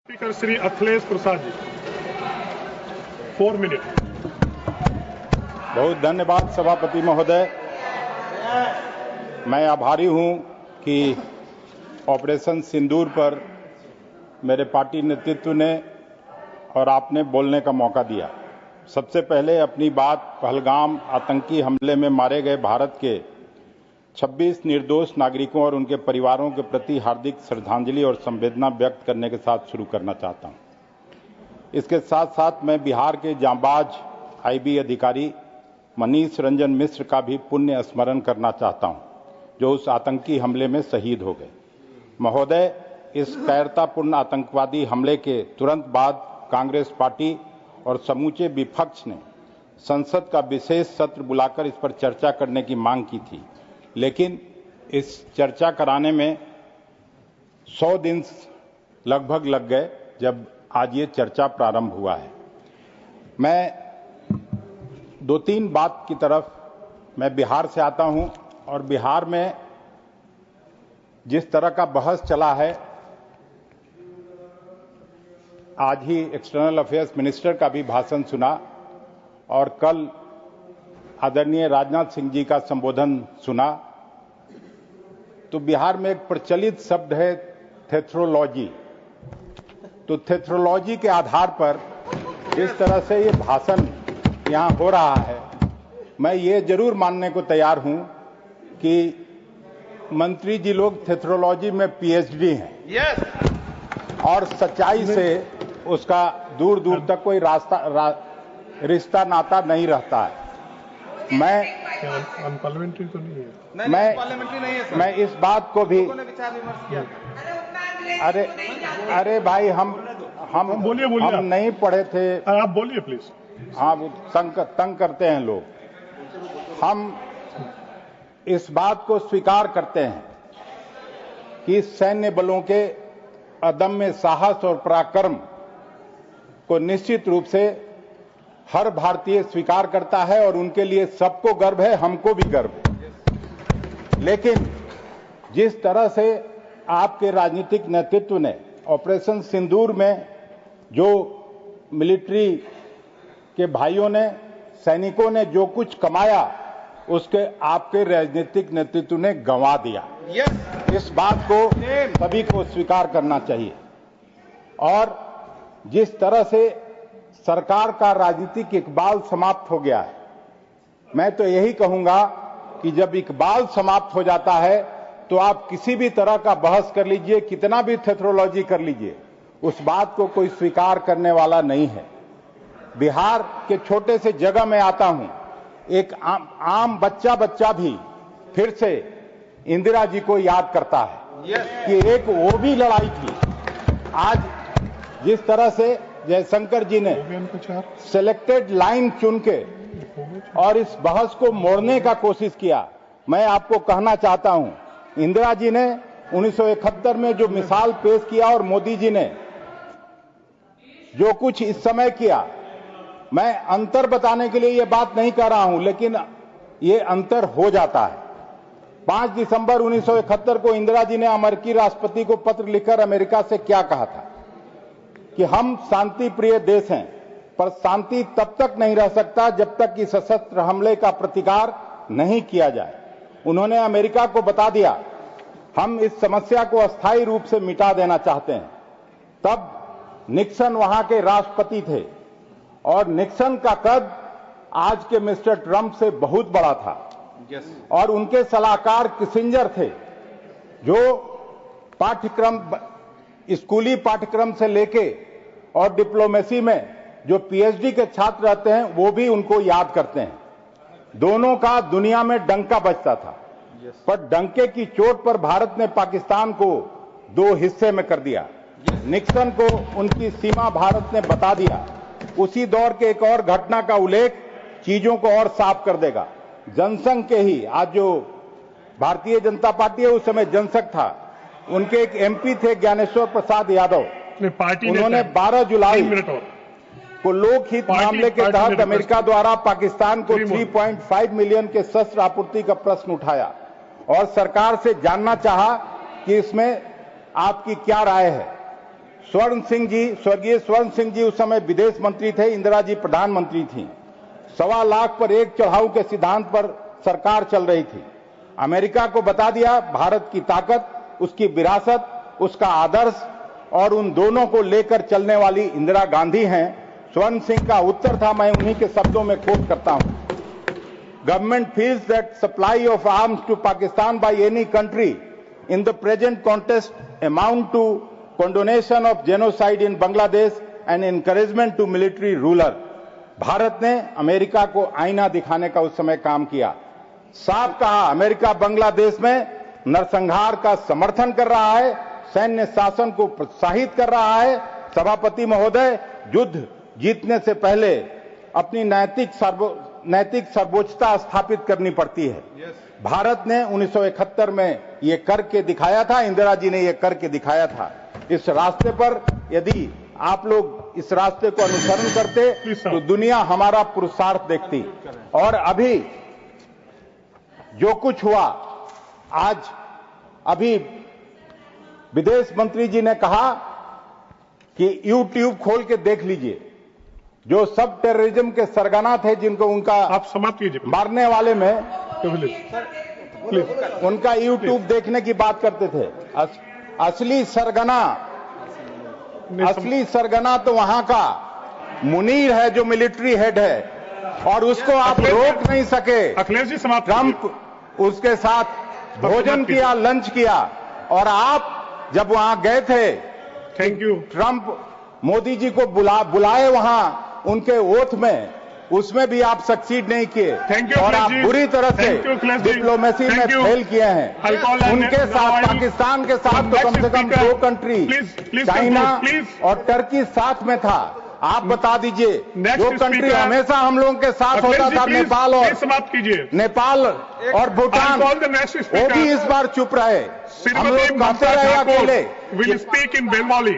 Speaker Shri Akhilesh Prasad ji 4 minute. बहुत धन्यवाद सभापति महोदय। मैं आभारी हूं कि ऑपरेशन सिंदूर पर मेरे पार्टी नेतृत्व ने और आपने बोलने का मौका दिया। सबसे पहले अपनी बात पहलगाम आतंकी हमले में मारे गए भारत के 26 निर्दोष नागरिकों और उनके परिवारों के प्रति हार्दिक श्रद्धांजलि और संवेदना व्यक्त करने के साथ शुरू करना चाहता हूं। इसके साथ साथ मैं बिहार के जांबाज आईबी अधिकारी मनीष रंजन मिश्र का भी पुण्य स्मरण करना चाहता हूं, जो उस आतंकी हमले में शहीद हो गए। महोदय, इस कायरतापूर्ण आतंकवादी हमले के तुरंत बाद कांग्रेस पार्टी और समूचे विपक्ष ने संसद का विशेष सत्र बुलाकर इस पर चर्चा करने की मांग की थी, लेकिन इस चर्चा कराने में 100 दिन लगभग लग गए जब आज ये चर्चा प्रारंभ हुआ है। मैं 2-3 बात की तरफ, मैं बिहार से आता हूं और बिहार में जिस तरह का बहस चला है, आज ही एक्सटर्नल अफेयर्स मिनिस्टर का भी भाषण सुना और कल आदरणीय राजनाथ सिंह जी का संबोधन सुना, तो बिहार में एक प्रचलित शब्द है थेथ्रोलॉजी। तो थेथ्रोलॉजी के आधार पर जिस तरह से ये भाषण यहां हो रहा है, मैं ये जरूर मानने को तैयार हूं कि मंत्री जी लोग थेथ्रोलॉजी में पीएचडी हैं और सच्चाई से उसका दूर दूर तक कोई रिश्ता नाता नहीं रहता है। पार्लियामेंट्री तो नहीं है। पार्लियामेंट्री नहीं है सर। मैं इस बात को भी विचार विमर्श किया। अरे भाई, हम बोलिए हम नहीं पढ़े थे। आप बोलिए प्लीज। हाँ, वो तंग करते हैं लोग। हम इस बात को स्वीकार करते हैं कि सैन्य बलों के अदम्य साहस और पराक्रम को निश्चित रूप से हर भारतीय स्वीकार करता है और उनके लिए सबको गर्व है, हमको भी गर्व है। लेकिन जिस तरह से आपके राजनीतिक नेतृत्व ने ऑपरेशन सिंदूर में जो मिलिट्री के भाइयों ने, सैनिकों ने जो कुछ कमाया, उसके आपके राजनीतिक नेतृत्व ने गंवा दिया। इस बात को सभी को स्वीकार करना चाहिए। और जिस तरह से सरकार का राजनीतिक इकबाल समाप्त हो गया है, मैं तो यही कहूंगा कि जब इकबाल समाप्त हो जाता है तो आप किसी भी तरह का बहस कर लीजिए, कितना भी थेथ्रोलॉजी कर लीजिए, उस बात को कोई स्वीकार करने वाला नहीं है। बिहार के छोटे से जगह में आता हूं, एक आम बच्चा भी फिर से इंदिरा जी को याद करता है कि एक वो भी लड़ाई थी। आज जिस तरह से जयशंकर जी ने सिलेक्टेड लाइन चुन के और इस बहस को मोड़ने का कोशिश किया, मैं आपको कहना चाहता हूं, इंदिरा जी ने 1971 में जो मिसाल पेश किया और मोदी जी ने जो कुछ इस समय किया, मैं अंतर बताने के लिए ये बात नहीं कर रहा हूं, लेकिन ये अंतर हो जाता है। 5 दिसंबर 1971 को इंदिरा जी ने अमेरिकी राष्ट्रपति को पत्र लिखकर अमेरिका से क्या कहा था कि हम शांति प्रिय देश हैं, पर शांति तब तक नहीं रह सकता जब तक कि सशस्त्र हमले का प्रतिकार नहीं किया जाए। उन्होंने अमेरिका को बता दिया, हम इस समस्या को अस्थायी रूप से मिटा देना चाहते हैं। तब निक्सन वहां के राष्ट्रपति थे और निक्सन का कद आज के मिस्टर ट्रंप से बहुत बड़ा था। और उनके सलाहकार किसिंजर थे, जो पाठ्यक्रम, स्कूली पाठ्यक्रम से लेके और डिप्लोमेसी में जो पीएचडी के छात्र रहते हैं, वो भी उनको याद करते हैं। दोनों का दुनिया में डंका बजता था, पर डंके की चोट पर भारत ने पाकिस्तान को 2 हिस्से में कर दिया। निक्सन को उनकी सीमा भारत ने बता दिया। उसी दौर के एक और घटना का उल्लेख चीजों को और साफ कर देगा। जनसंघ के ही, आज जो भारतीय जनता पार्टी है, उस समय जनसंघ था, उनके एक एमपी थे ज्ञानेश्वर प्रसाद यादव, उन्होंने 12 जुलाई को लोकहित मामले के तहत अमेरिका द्वारा पाकिस्तान को 3.5 मिलियन के शस्त्र आपूर्ति का प्रश्न उठाया और सरकार से जानना चाहा कि इसमें आपकी क्या राय है। स्वर्गीय स्वर्ण सिंह जी उस समय विदेश मंत्री थे, इंदिरा जी प्रधानमंत्री थी। 1.25 लाख पर एक चढ़ाऊ के सिद्धांत पर सरकार चल रही थी। अमेरिका को बता दिया भारत की ताकत, उसकी विरासत, उसका आदर्श और उन दोनों को लेकर चलने वाली इंदिरा गांधी हैं। स्वर्ण सिंह का उत्तर था, मैं उन्हीं के शब्दों में कोट करता हूं। Government feels that supply of arms to Pakistan by any country in the present context amount to condonation of genocide in Bangladesh and encouragement to military ruler। Bharat ने अमेरिका को आईना दिखाने का उस समय काम किया। साफ कहा, अमेरिका बांग्लादेश में नरसंहार का समर्थन कर रहा है, सैन्य शासन को प्रोत्साहित कर रहा है। सभापति महोदय, युद्ध जीतने से पहले अपनी नैतिक सर्वोच्चता स्थापित करनी पड़ती है। भारत ने 1971 में ये करके दिखाया था, इंदिरा जी ने ये करके दिखाया था। इस रास्ते पर यदि आप लोग इस रास्ते को अनुसरण करते तो दुनिया हमारा पुरुषार्थ देखती। और अभी जो कुछ हुआ, आज अभी विदेश मंत्री जी ने कहा कि यूट्यूब खोल के देख लीजिए, जो सब टेररिज्म के सरगना थे, जिनको उनका आप समाप्त कीजिए मारने वाले में प्लीज। उनका यूट्यूब देखने की बात करते थे। असली सरगना तो वहां का मुनीर है, जो मिलिट्री हेड है, और उसको आप रोक नहीं सके। अखिलेश जी समाप्त। ट्रंप उसके साथ भोजन किया, लंच किया, और आप जब वहां गए थे, thank you. Trump Modi ji को बुलाए वहां उनके ओथ में, उसमें भी आप सक्सीड नहीं किए। Thank you. और आप बुरी तरह से डिप्लोमेसी में फेल किए हैं। उनके साथ, पाकिस्तान के साथ तो कम से कम 2 कंट्री, चाइना और टर्की साथ में था। आप बता दीजिए, जो कंट्री हमेशा हम लोगों के साथ होता था, नेपाल और भूटान, वो भी इस बार चुप रहे। हम लोग कहते रहे अकेले। Will speak in Bengali.